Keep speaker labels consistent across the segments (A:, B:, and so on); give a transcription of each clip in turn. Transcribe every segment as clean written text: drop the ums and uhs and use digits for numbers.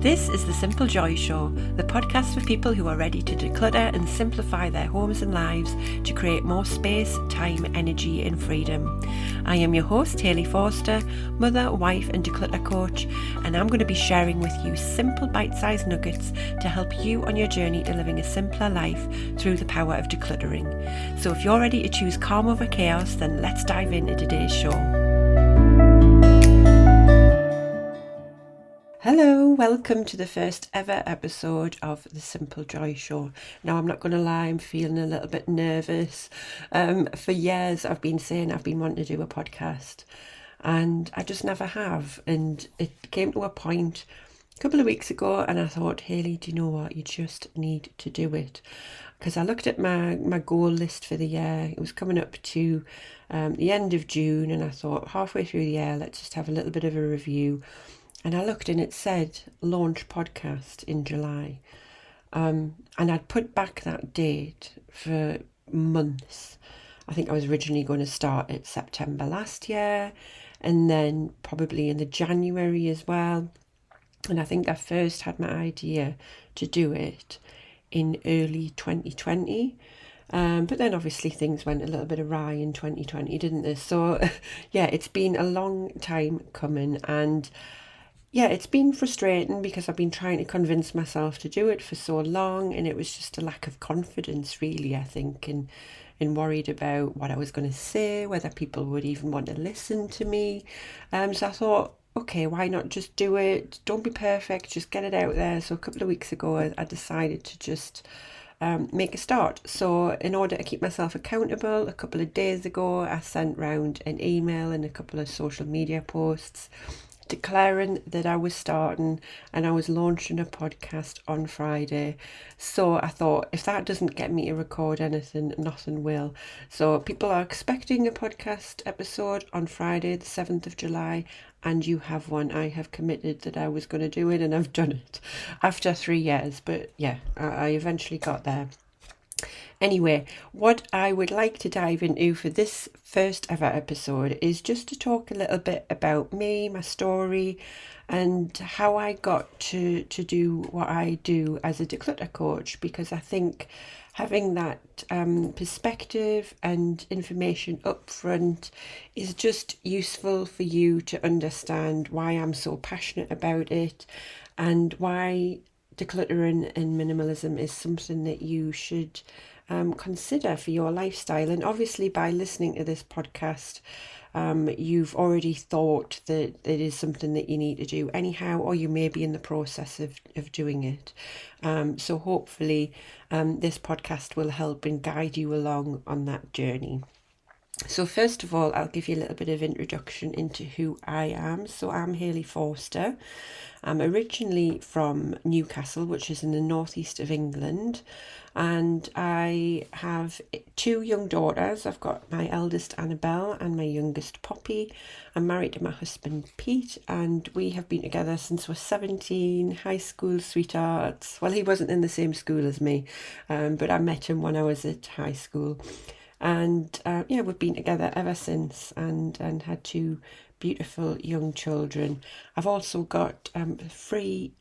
A: This is The Simple Joy Show, the podcast for people who are ready to declutter and simplify their homes and lives to create more space, time, energy and freedom. I am your host, Hayley Forster, mother, wife and declutter coach, and I'm going to be sharing with you simple bite-sized nuggets to help you on your journey to living a simpler life through the power of decluttering. So if you're ready to choose calm over chaos, then let's dive into today's show. Hello, welcome to the first ever episode of The Simple Joy Show. Now, I'm not going to lie, I'm feeling a little bit nervous. For years, I've been saying I've been wanting to do a podcast, and I just never have. And it came to a point a couple of weeks ago, and I thought, Hayley, do you know what? You just need to do it. Because I looked at my goal list for the year. It was coming up to the end of June, and I thought, halfway through the year, let's just have a little bit of a review. And I looked and it said launch podcast in July. And I'd put back that date for months. I think I was originally going to start at September last year and then probably in the January as well. And I think I first had my idea to do it in early 2020. But then obviously things went a little bit awry in 2020, didn't they? So yeah, it's been a long time coming, and yeah, it's been frustrating because I've been trying to convince myself to do it for so long, and it was just a lack of confidence, really, I think, and worried about what I was going to say, whether people would even want to listen to me. So I thought, okay, why not just do it? Don't be perfect, just get it out there. So a couple of weeks ago, I decided to just make a start. So in order to keep myself accountable, a couple of days ago, I sent round an email and a couple of social media posts declaring that I was starting and I was launching a podcast on Friday. So I thought, if that doesn't get me to record anything, nothing will. So people are expecting a podcast episode on Friday, the 7th of July, and you have one. I have committed that I was going to do it, and I've done it after 3 years. But yeah, I eventually got there. Anyway, what I would like to dive into for this first ever episode is just to talk a little bit about me, my story, and how I got to do what I do as a declutter coach, because I think having that perspective and information up front is just useful for you to understand why I'm so passionate about it and why decluttering and minimalism is something that you should consider for your lifestyle. And obviously by listening to this podcast, you've already thought that it is something that you need to do anyhow, or you may be in the process of doing it. So hopefully this podcast will help and guide you along on that journey. So first of all, I'll give you a little bit of introduction into who I am. So I'm Hayley Forster. I'm originally from Newcastle, which is in the northeast of England, and I have 2 young daughters. I've got my eldest Annabelle and my youngest Poppy. I'm married to my husband Pete, and we have been together since we're 17, high school sweethearts. Well, he wasn't in the same school as me, but I met him when I was at high school. And yeah, we've been together ever since, and had 2 beautiful young children. I've also got 3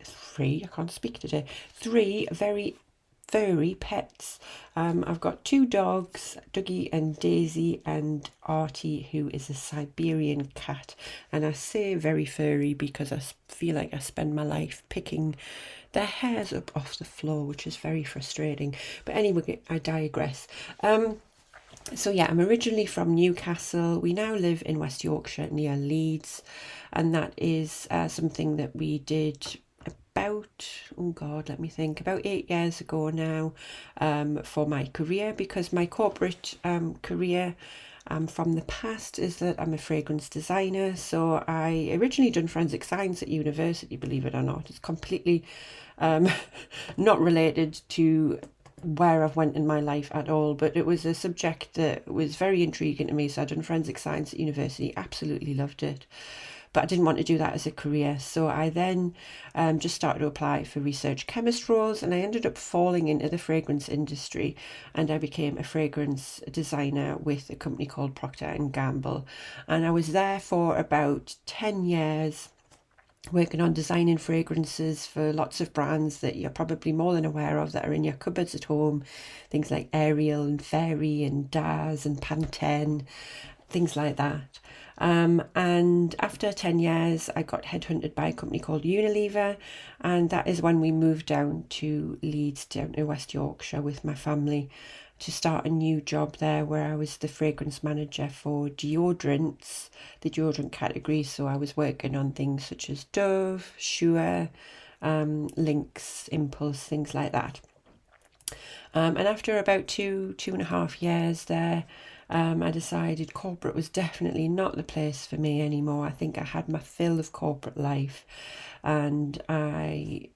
A: very furry pets. I've got 2 dogs, Dougie and Daisy, and Artie, who is a Siberian cat. And I say very furry because I feel like I spend my life picking their hairs up off the floor, which is very frustrating. But anyway, I digress. So yeah, I'm originally from Newcastle. We now live in West Yorkshire near Leeds, and that is something that we did about 8 years ago now, for my career, because my corporate career from the past is that I'm a fragrance designer. So I originally done forensic science at university, believe it or not. It's completely not related to where I've went in my life at all, but it was a subject that was very intriguing to me. So I'd done forensic science at university, absolutely loved it, but I didn't want to do that as a career. So I then just started to apply for research chemist roles, and I ended up falling into the fragrance industry, and I became a fragrance designer with a company called Procter & Gamble, and I was there for about 10 years. working on designing fragrances for lots of brands that you're probably more than aware of that are in your cupboards at home. Things like Ariel and Fairy and Daz and Pantene, things like that. And after 10 years, I got headhunted by a company called Unilever, and that is when we moved down to Leeds, down to West Yorkshire with my family to start a new job there where I was the fragrance manager for deodorants, the deodorant category. So I was working on things such as Dove, Sure, Lynx, Impulse, things like that. And after about 2.5 years there, I decided corporate was definitely not the place for me anymore. I think I had my fill of corporate life, and I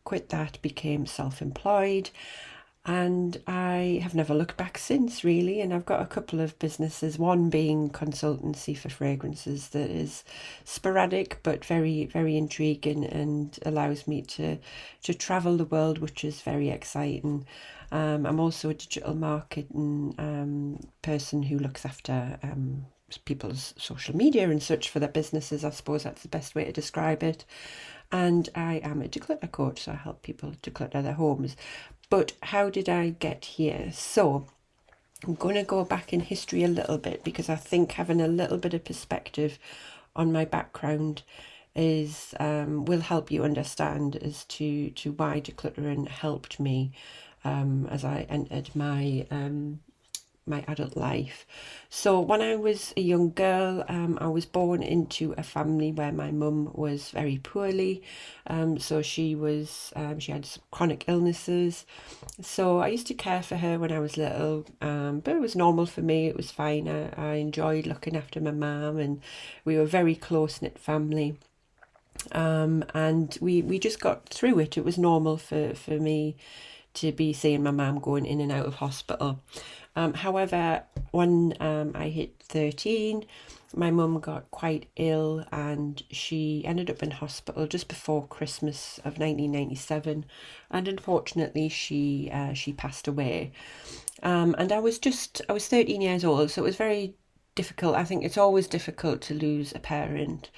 A: quit that, became self-employed, and I have never looked back since, really. And I've got a couple of businesses, one being consultancy for fragrances that is sporadic but very, very intriguing and allows me to travel the world, which is very exciting. I'm also a digital marketing person who looks after people's social media and such for their businesses. I suppose that's the best way to describe it. And I am a declutter coach, so I help people declutter their homes. But how did I get here? So I'm going to go back in history a little bit, because I think having a little bit of perspective on my background is will help you understand as to why decluttering helped me as I entered my my adult life. So when I was a young girl, I was born into a family where my mum was very poorly. So she had some chronic illnesses. So I used to care for her when I was little, but it was normal for me. It was fine. I enjoyed looking after my mum, and we were a very close-knit family. And we just got through it. It was normal for me to be seeing my mum going in and out of hospital. However, when I hit 13, my mum got quite ill, and she ended up in hospital just before Christmas of 1997, and unfortunately she passed away. And I was 13 years old, so it was very difficult. I think it's always difficult to lose a parent,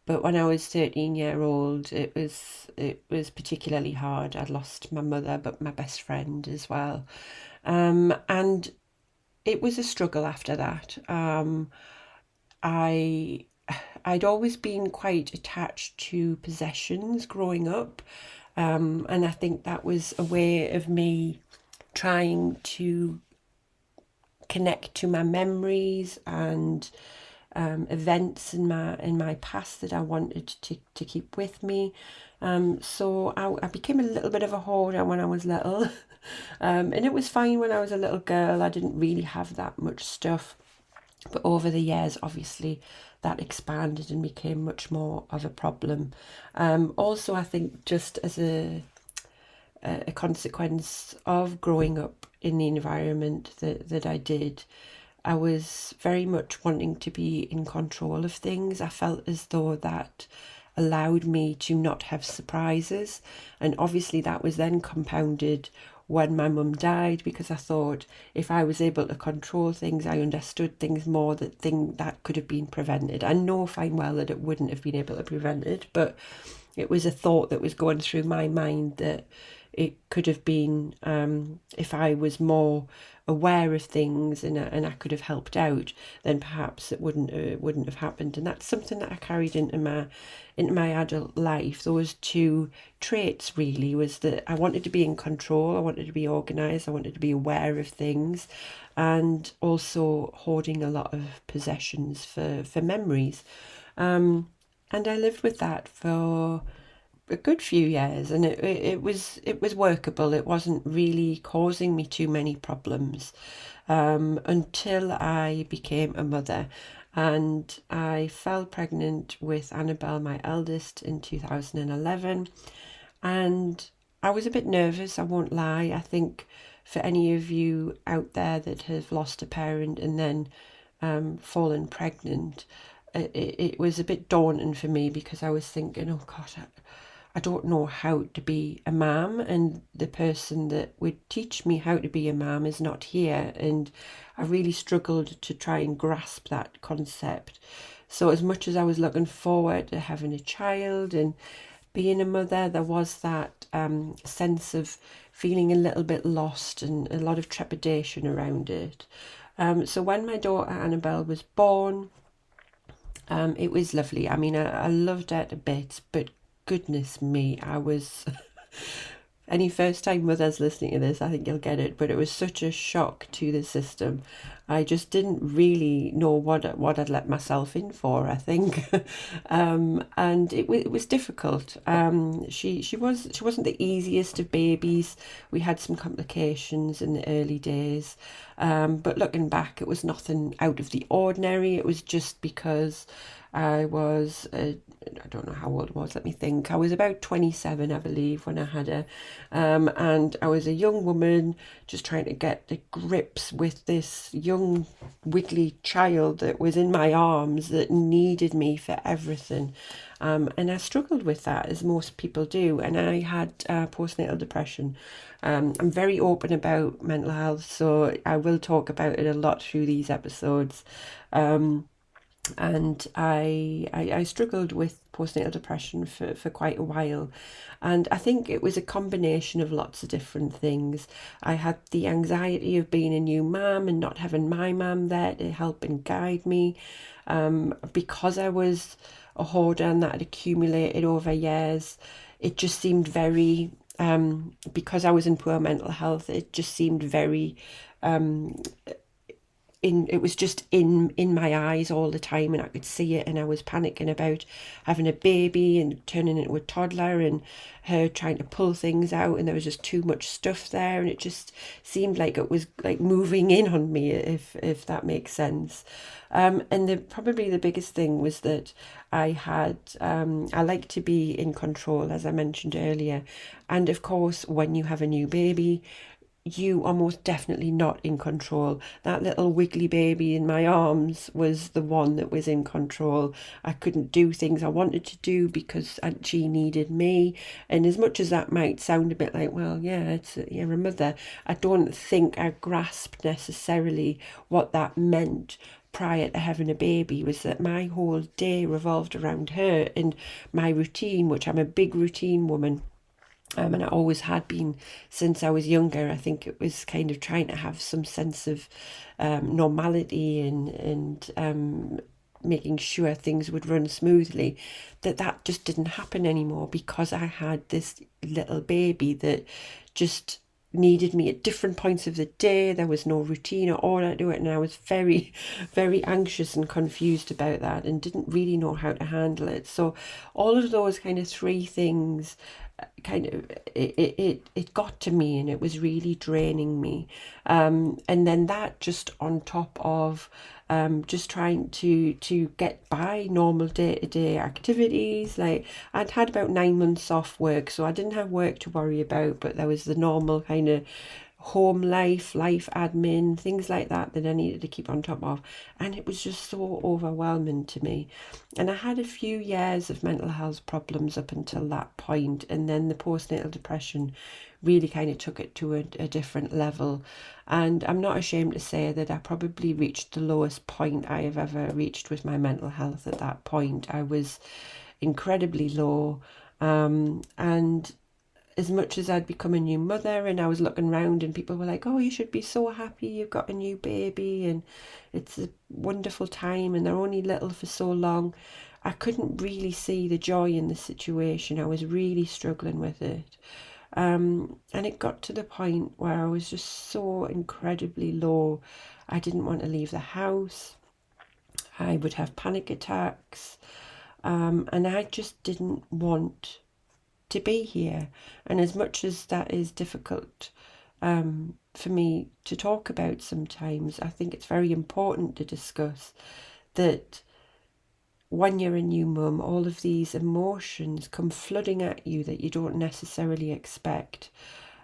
A: but when I was 13-year-old, it was particularly hard. I'd lost my mother, but my best friend as well. And it was a struggle after that. I I'd always been quite attached to possessions growing up, and I think that was a way of me trying to connect to my memories and events in my past that I wanted to keep with me. So I became a little bit of a hoarder when I was little, and it was fine when I was a little girl. I didn't really have that much stuff, but over the years, obviously, that expanded and became much more of a problem. Also, I think just as a consequence of growing up in the environment that I did, I was very much wanting to be in control of things. I felt as though that allowed me to not have surprises. And obviously that was then compounded when my mum died, because I thought if I was able to control things, I understood things more, that could have been prevented. I know fine well that it wouldn't have been able to prevent it, but it was a thought that was going through my mind that it could have been, if I was more aware of things and I could have helped out, then perhaps it wouldn't have happened. And that's something that I carried into my adult life. Those two traits really was that I wanted to be in control, I wanted to be organised, I wanted to be aware of things, and also hoarding a lot of possessions for memories. And I lived with that for a good few years, and it was workable. It wasn't really causing me too many problems, until I became a mother, and I fell pregnant with Annabelle, my eldest, in 2011. And I was a bit nervous, I won't lie. I think for any of you out there that have lost a parent and then fallen pregnant, it was a bit daunting for me, because I was thinking, oh God, I don't know how to be a mum, and the person that would teach me how to be a mum is not here. And I really struggled to try and grasp that concept. So as much as I was looking forward to having a child and being a mother, there was that sense of feeling a little bit lost and a lot of trepidation around it. So when my daughter Annabelle was born, it was lovely. I mean, I loved it a bit, but goodness me, I was any first time mothers listening to this, I think you'll get it, but it was such a shock to the system. I just didn't really know what I'd let myself in for, I think. And it was difficult. She wasn't the easiest of babies. We had some complications in the early days. But looking back, it was nothing out of the ordinary. It was just because I was, I don't know how old I was, let me think. I was about 27, I believe, when I had her. And I was a young woman just trying to get the grips with this young, wiggly child that was in my arms that needed me for everything. And I struggled with that, as most people do. And I had postnatal depression. I'm very open about mental health, so I will talk about it a lot through these episodes. And I struggled with postnatal depression for quite a while. And I think it was a combination of lots of different things. I had the anxiety of being a new mum and not having my mum there to help and guide me. Because I was a hoarder and that had accumulated over years, it just seemed very, because I was in poor mental health, it just seemed very it was just in my eyes all the time, and I could see it, and I was panicking about having a baby and turning into a toddler and her trying to pull things out, and there was just too much stuff there, and it just seemed like it was like moving in on me, if that makes sense. And probably the biggest thing was that I like to be in control, as I mentioned earlier, and of course when you have a new baby, you are most definitely not in control. That little wiggly baby in my arms was the one that was in control. I couldn't do things I wanted to do because she needed me. And as much as that might sound a bit like, well, yeah, you're a mother, I don't think I grasped necessarily what that meant prior to having a baby. Was that my whole day revolved around her and my routine, which I'm a big routine woman. And I always had been since I was younger. I think it was kind of trying to have some sense of normality and making sure things would run smoothly. That just didn't happen anymore because I had this little baby that just needed me at different points of the day. There was no routine or order to it, and I was very, very anxious and confused about that and didn't really know how to handle it. So all of those kind of three things kind of it got to me, and it was really draining me. And then that just on top of just trying to get by normal day-to-day activities. Like I'd had about 9 months off work, so I didn't have work to worry about, but there was the normal kind of home life admin, things like that I needed to keep on top of. And it was just so overwhelming to me. And I had a few years of mental health problems up until that point, and then the postnatal depression really kind of took it to a different level. And I'm not ashamed to say that I probably reached the lowest point I have ever reached with my mental health at that point. I was incredibly low. And as much as I'd become a new mother and I was looking around and people were like, oh, you should be so happy you've got a new baby and it's a wonderful time and they're only little for so long, I couldn't really see the joy in the situation. I was really struggling with it. And it got to the point where I was just so incredibly low. I didn't want to leave the house. I would have panic attacks. And I just didn't want to be here. And as much as that is difficult for me to talk about sometimes, I think it's very important to discuss that when you're a new mum, all of these emotions come flooding at you that you don't necessarily expect.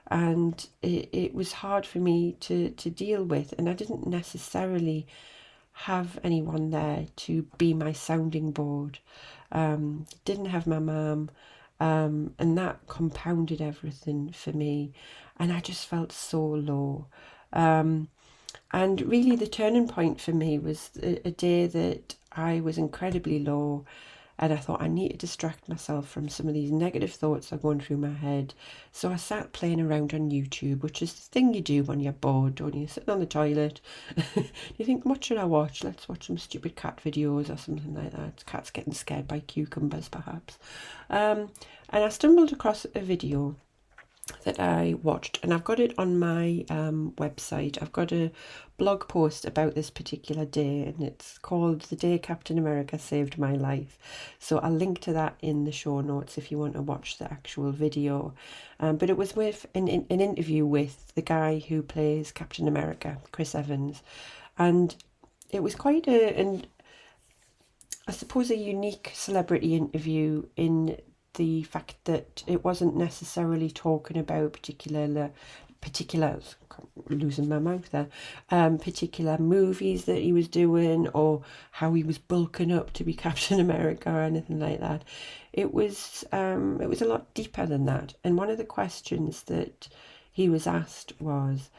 A: And it was hard for me to deal with, and I didn't necessarily have anyone there to be my sounding board. Didn't have my mum, and that compounded everything for me, and I just felt so low. And really the turning point for me was a day that I was incredibly low, and I thought I need to distract myself from some of these negative thoughts that are going through my head. So I sat playing around on YouTube, which is the thing you do when you're bored, don't you? Sitting on the toilet. You think, what should I watch? Let's watch some stupid cat videos or something like that. Cats getting scared by cucumbers, perhaps. And I stumbled across a video that I watched, and I've got it on my website. I've got a blog post about this particular day, and it's called "The Day Captain America Saved My Life." So I'll link to that in the show notes if you want to watch the actual video. But it was with an interview with the guy who plays Captain America, Chris Evans, and it was quite I suppose, a unique celebrity interview in the fact that it wasn't necessarily talking about particular losing my mouth there, particular movies that he was doing or how he was bulking up to be Captain America or anything like that. It was a lot deeper than that. And one of the questions that he was asked was,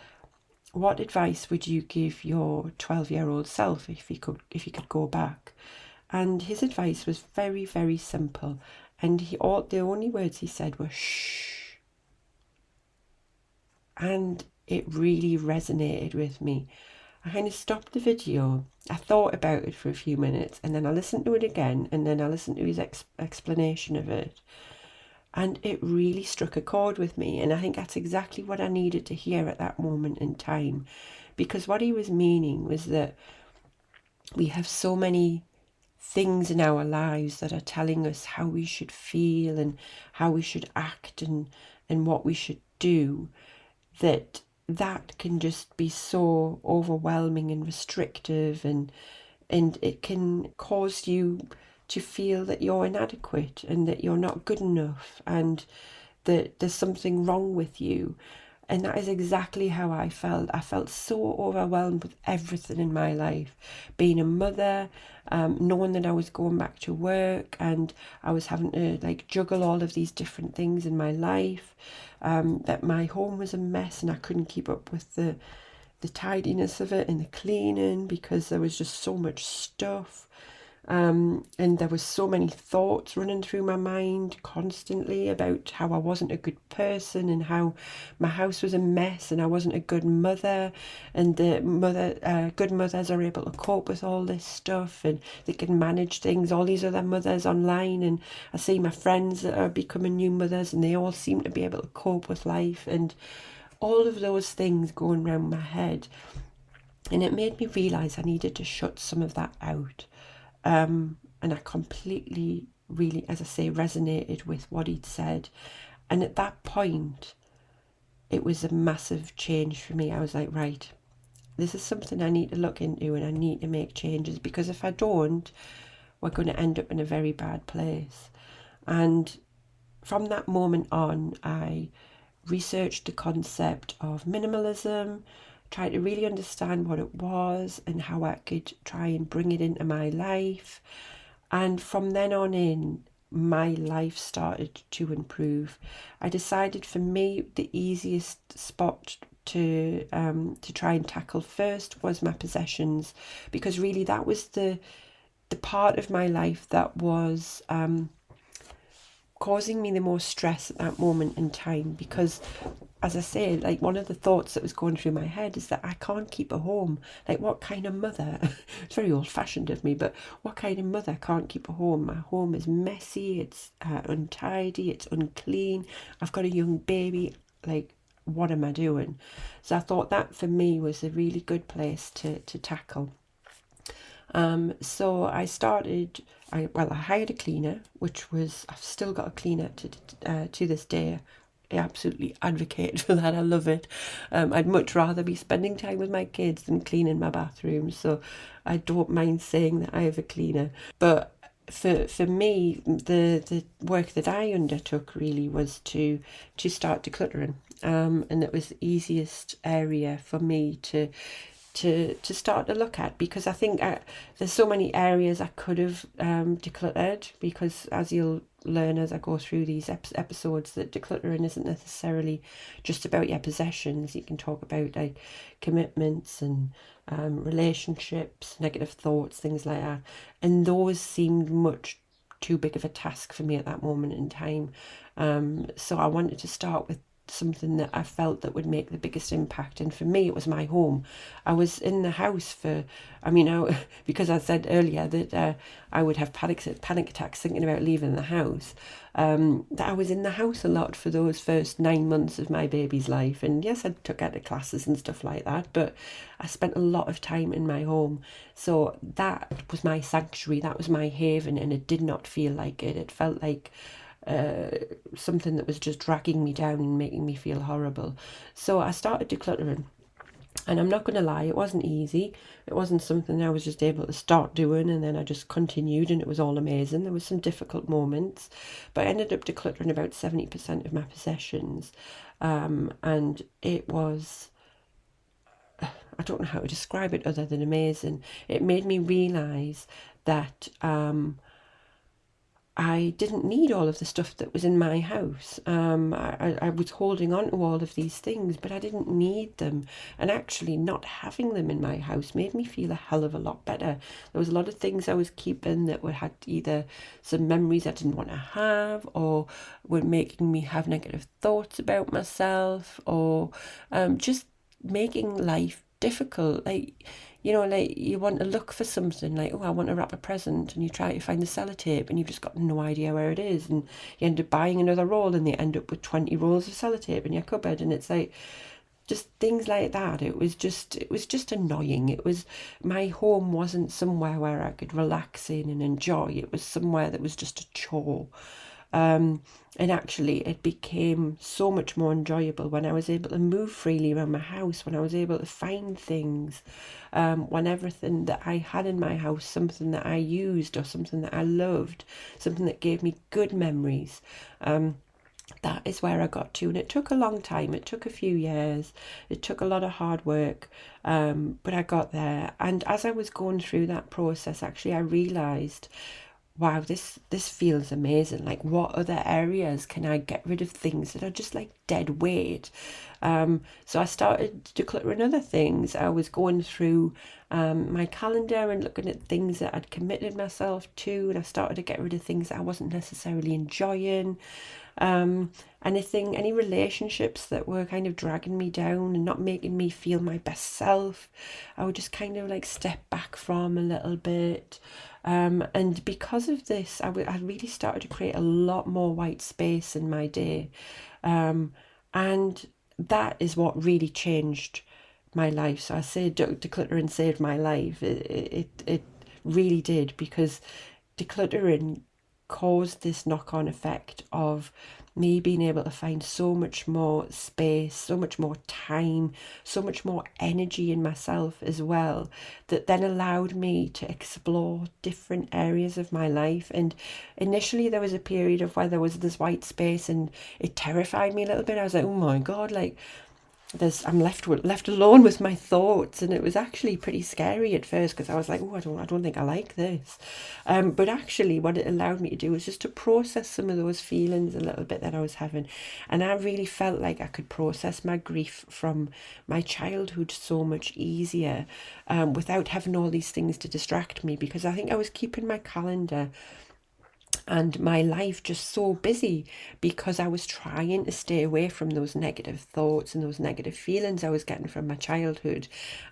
A: what advice would you give your 12-year-old self if you could go back? And his advice was very, very simple. And the only words he said were shh. And it really resonated with me. I kind of stopped the video. I thought about it for a few minutes, and then I listened to it again, and then I listened to his explanation of it. And it really struck a chord with me. And I think that's exactly what I needed to hear at that moment in time. Because what he was meaning was that we have so many things in our lives that are telling us how we should feel and how we should act and what we should do, that can just be so overwhelming and restrictive, and it can cause you to feel that you're inadequate and that you're not good enough and that there's something wrong with you. And that is exactly how I felt. I felt so overwhelmed with everything in my life. Being a mother, knowing that I was going back to work and I was having to juggle all of these different things in my life, that my home was a mess and I couldn't keep up with the tidiness of it and the cleaning because there was just so much stuff. And there was so many thoughts running through my mind constantly about how I wasn't a good person and how my house was a mess and I wasn't a good mother, and good mothers are able to cope with all this stuff and they can manage things. All these other mothers online, and I see my friends that are becoming new mothers and they all seem to be able to cope with life, and all of those things going around my head. And it made me realise I needed to shut some of that out. And I completely, really, as I say, resonated with what he'd said. And at that point, it was a massive change for me. I was like, right, this is something I need to look into and I need to make changes, because if I don't, we're going to end up in a very bad place. And from that moment on, I researched the concept of minimalism, try to really understand what it was and how I could try and bring it into my life. And from then on in, my life started to improve. I decided for me the easiest spot to try and tackle first was my possessions, because really that was the part of my life that was causing me the most stress at that moment in time. Because, as I say, one of the thoughts that was going through my head is that I can't keep a home. What kind of mother, it's very old fashioned of me, but what kind of mother can't keep a home? My home is messy, it's untidy, it's unclean, I've got a young baby, what am I doing? So I thought that for me was a really good place to tackle. So I started, I hired a cleaner, which was, I've still got a cleaner to this day. I absolutely advocate for that. I love it. I'd much rather be spending time with my kids than cleaning my bathroom. So I don't mind saying that I have a cleaner. But for me, the work that I undertook really was to start decluttering. And it was the easiest area for me to start to look at, because I think there's so many areas I could have decluttered, because as you'll learn as I go through these episodes that decluttering isn't necessarily just about your possessions. You can talk about like commitments and relationships, negative thoughts, things like that. And those seemed much too big of a task for me at that moment in time. So I wanted to start with something that I felt that would make the biggest impact. And for me, it was my home. I was in the house for, because I said earlier that I would have panic attacks thinking about leaving the house. That I was in the house a lot for those first 9 months of my baby's life. And yes, I took her to classes and stuff like that, but I spent a lot of time in my home. So that was my sanctuary, that was my haven, and it did not feel like it. It felt like something that was just dragging me down and making me feel horrible. So I started decluttering. And I'm not going to lie, it wasn't easy. It wasn't something I was just able to start doing and then I just continued and it was all amazing. There was some difficult moments, but I ended up decluttering about 70% of my possessions. And it was, I don't know how to describe it other than amazing. It made me realise that I didn't need all of the stuff that was in my house. I was holding on to all of these things, but I didn't need them. And actually, not having them in my house made me feel a hell of a lot better. There was a lot of things I was keeping that had either some memories I didn't want to have, or were making me have negative thoughts about myself, or just making life difficult. Like you want to look for something like, oh, I want to wrap a present, and you try to find the sellotape and you've just got no idea where it is, and you end up buying another roll and you end up with 20 rolls of sellotape in your cupboard, and it's like just things like that. It was just annoying. It was, my home wasn't somewhere where I could relax in and enjoy. It was somewhere that was just a chore. And actually, it became so much more enjoyable when I was able to move freely around my house, when I was able to find things, when everything that I had in my house, something that I used or something that I loved, something that gave me good memories. That is where I got to, and it took a long time. It took a few years. It took a lot of hard work, but I got there. And as I was going through that process, actually, I realised, wow, this feels amazing. Like, what other areas can I get rid of things that are just like dead weight? So I started decluttering other things. I was going through my calendar and looking at things that I'd committed myself to, and I started to get rid of things that I wasn't necessarily enjoying. Any relationships that were kind of dragging me down and not making me feel my best self, I would just kind of like step back from a little bit. And because of this, I really started to create a lot more white space in my day. And that is what really changed my life. So I say decluttering saved my life. It really did, because decluttering caused this knock-on effect of me being able to find so much more space, so much more time, so much more energy in myself as well, that then allowed me to explore different areas of my life. And initially there was a period of where there was this white space and it terrified me a little bit. I was like, oh my God, like I'm left alone with my thoughts, and it was actually pretty scary at first, because I was like, oh, I don't think I like this. But actually, what it allowed me to do was just to process some of those feelings a little bit that I was having, and I really felt like I could process my grief from my childhood so much easier, without having all these things to distract me, because I think I was keeping my calendar and my life just so busy because I was trying to stay away from those negative thoughts and those negative feelings I was getting from my childhood.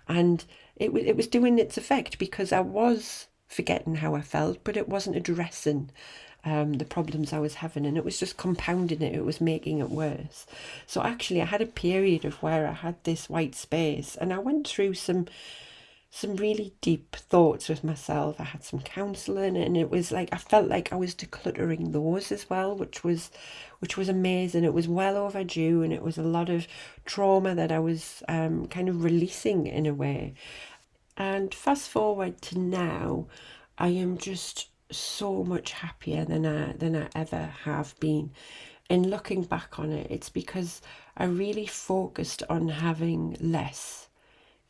A: And it was doing its effect, because I was forgetting how I felt, but it wasn't addressing the problems I was having, and it was just compounding it. It was making it worse. So actually I had a period of where I had this white space, and I went through some really deep thoughts with myself. I had some counselling, and it was like I felt like I was decluttering those as well, which was amazing. It was well overdue, and it was a lot of trauma that I was kind of releasing in a way. And fast forward to now, I am just so much happier than I ever have been. And looking back on it, it's because I really focused on having less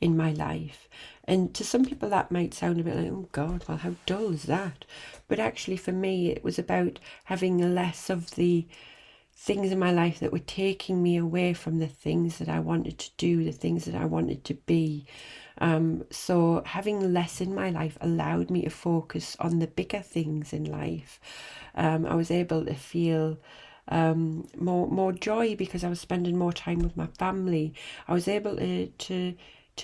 A: in my life. And to some people that might sound a bit like, oh God, well, how dull is that? But actually for me, it was about having less of the things in my life that were taking me away from the things that I wanted to do, the things that I wanted to be. So having less in my life allowed me to focus on the bigger things in life. I was able to feel more joy because I was spending more time with my family. I was able to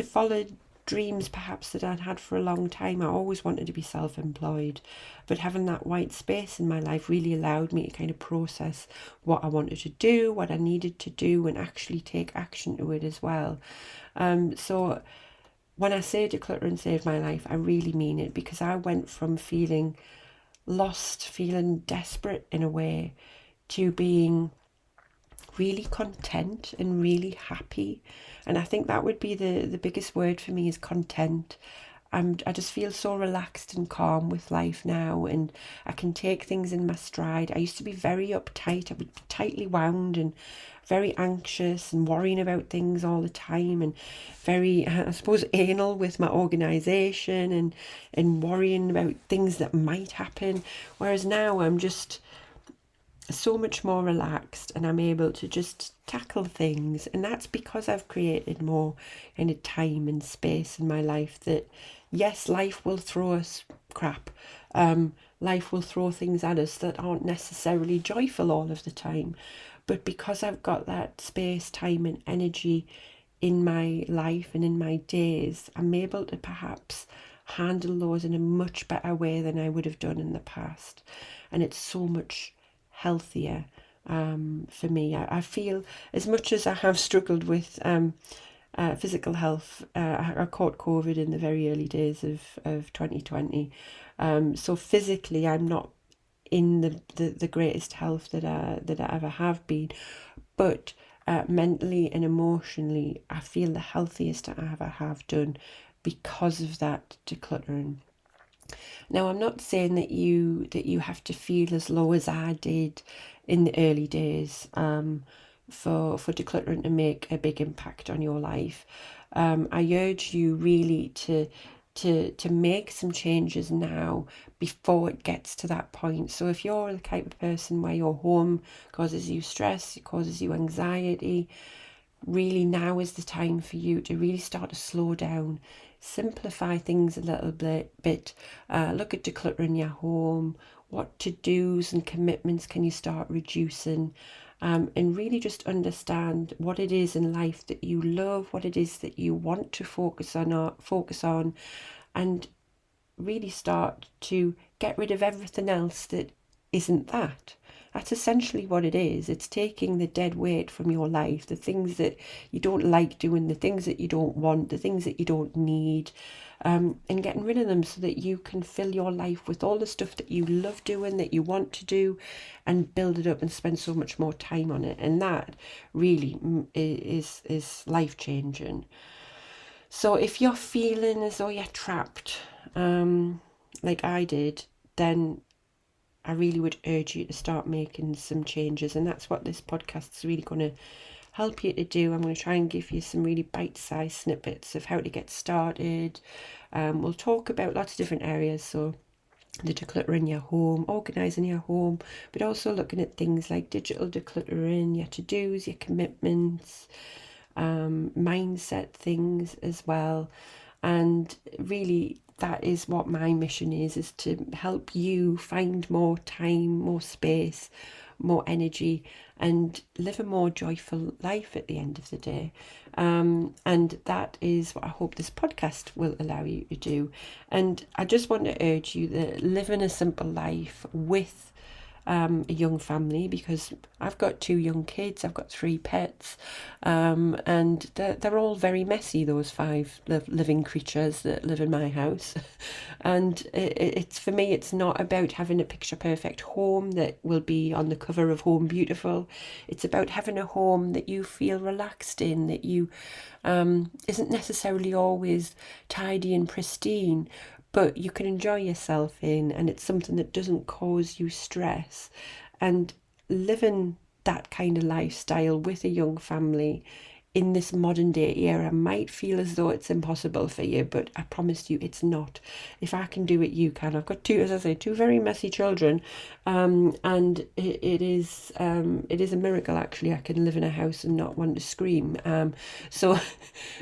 A: follow dreams perhaps that I'd had for a long time. I always wanted to be self-employed, but having that white space in my life really allowed me to kind of process what I wanted to do, what I needed to do, and actually take action to it as well. So when I say decluttering saved my life, I really mean it, because I went from feeling lost, feeling desperate in a way, to being really content and really happy. And I think that would be the biggest word for me, is content. I just feel so relaxed and calm with life now, and I can take things in my stride. I used to be very uptight. I would be tightly wound and very anxious and worrying about things all the time, and very, I suppose, anal with my organisation and worrying about things that might happen. Whereas now I'm just so much more relaxed, and I'm able to just tackle things. And that's because I've created more kind of time and space in my life. That yes, life will throw us crap. Life will throw things at us that aren't necessarily joyful all of the time. But because I've got that space, time and energy in my life and in my days, I'm able to perhaps handle those in a much better way than I would have done in the past. And it's so much healthier for me. I feel, as much as I have struggled with physical health, I caught COVID in the very early days of 2020. So physically, I'm not in the greatest health that I ever have been, but mentally and emotionally, I feel the healthiest I ever have done because of that decluttering. Now, I'm not saying that you have to feel as low as I did in the early days for decluttering to make a big impact on your life. I urge you really to make some changes now before it gets to that point. So if you're the type of person where your home causes you stress, it causes you anxiety, really now is the time for you to really start to slow down, simplify things a little bit. Look at decluttering your home. What to-dos and commitments can you start reducing? And really just understand what it is in life that you love, what it is that you want to focus on, and really start to get rid of everything else that isn't that. That's essentially what it is. It's taking the dead weight from your life, the things that you don't like doing, the things that you don't want, the things that you don't need, and getting rid of them so that you can fill your life with all the stuff that you love doing, that you want to do, and build it up and spend so much more time on it. And that really is life changing. So if you're feeling as though you're trapped, like I did, then I really would urge you to start making some changes. And that's what this podcast is really going to help you to do. I'm going to try and give you some really bite-sized snippets of how to get started. We'll talk about lots of different areas. So the decluttering your home, organising your home, but also looking at things like digital decluttering, your to-dos, your commitments, mindset things as well. And really, that is what my mission is to help you find more time, more space, more energy, and live a more joyful life at the end of the day. And that is what I hope this podcast will allow you to do. And I just want to urge you that living a simple life with a young family, because I've got 2 young kids, I've got 3 pets, and they're all very messy, those 5 living creatures that live in my house. And it's, for me, it's not about having a picture perfect home that will be on the cover of Home Beautiful. It's about having a home that you feel relaxed in, that you isn't necessarily always tidy and pristine, but you can enjoy yourself in, and it's something that doesn't cause you stress. And living that kind of lifestyle with a young family in this modern day era might feel as though it's impossible for you, but I promise you it's not. If I can do it, you can. I've got two, as I say, two very messy children, and it is a miracle actually. I can live in a house and not want to scream. So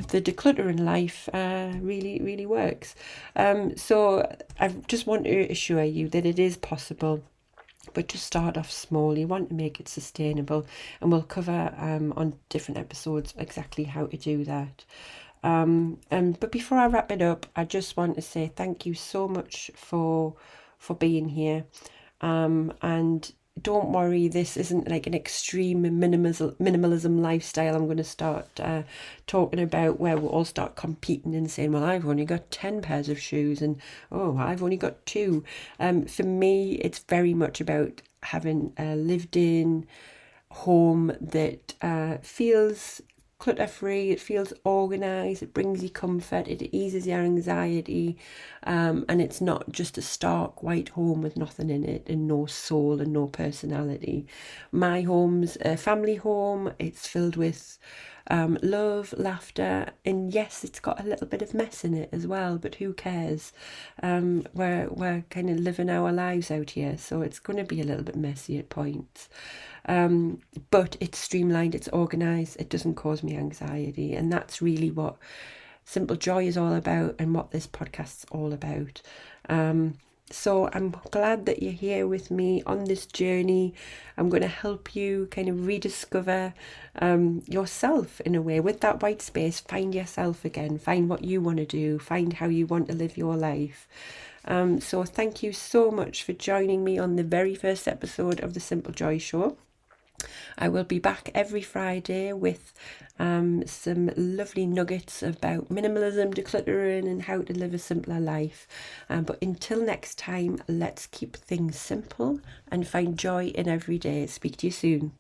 A: the decluttering life really works. So I just want to assure you that it is possible. But just start off small. You want to make it sustainable, and we'll cover on different episodes exactly how to do that. But before I wrap it up, I just want to say thank you so much for being here. And don't worry, this isn't like an extreme minimalism lifestyle I'm going to start talking about, where we'll all start competing and saying, well, I've only got 10 pairs of shoes and oh, I've only got 2. For me, it's very much about having a lived in home that feels clutter-free, it feels organised, it brings you comfort, it eases your anxiety, and it's not just a stark white home with nothing in it and no soul and no personality. My home's a family home. It's filled with love, laughter, and yes, it's got a little bit of mess in it as well, but who cares? We're kind of living our lives out here, so it's going to be a little bit messy at points. But it's streamlined, it's organised, it doesn't cause me anxiety, and that's really what Simple Joy is all about and what this podcast's all about. So I'm glad that you're here with me on this journey. I'm going to help you kind of rediscover yourself in a way. With that white space, find yourself again, find what you want to do, find how you want to live your life. So thank you so much for joining me on the very first episode of the Simple Joy Show. I will be back every Friday with some lovely nuggets about minimalism, decluttering, and how to live a simpler life. But until next time, let's keep things simple and find joy in every day. Speak to you soon.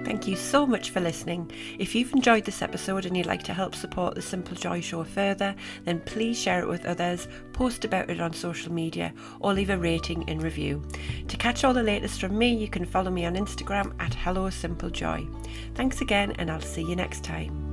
A: Thank you so much for listening. If you've enjoyed this episode and you'd like to help support the Simple Joy Show further, then please share it with others, post about it on social media, or leave a rating and review. To catch all the latest from me, you can follow me on Instagram at HelloSimpleJoy. Thanks again, and I'll see you next time.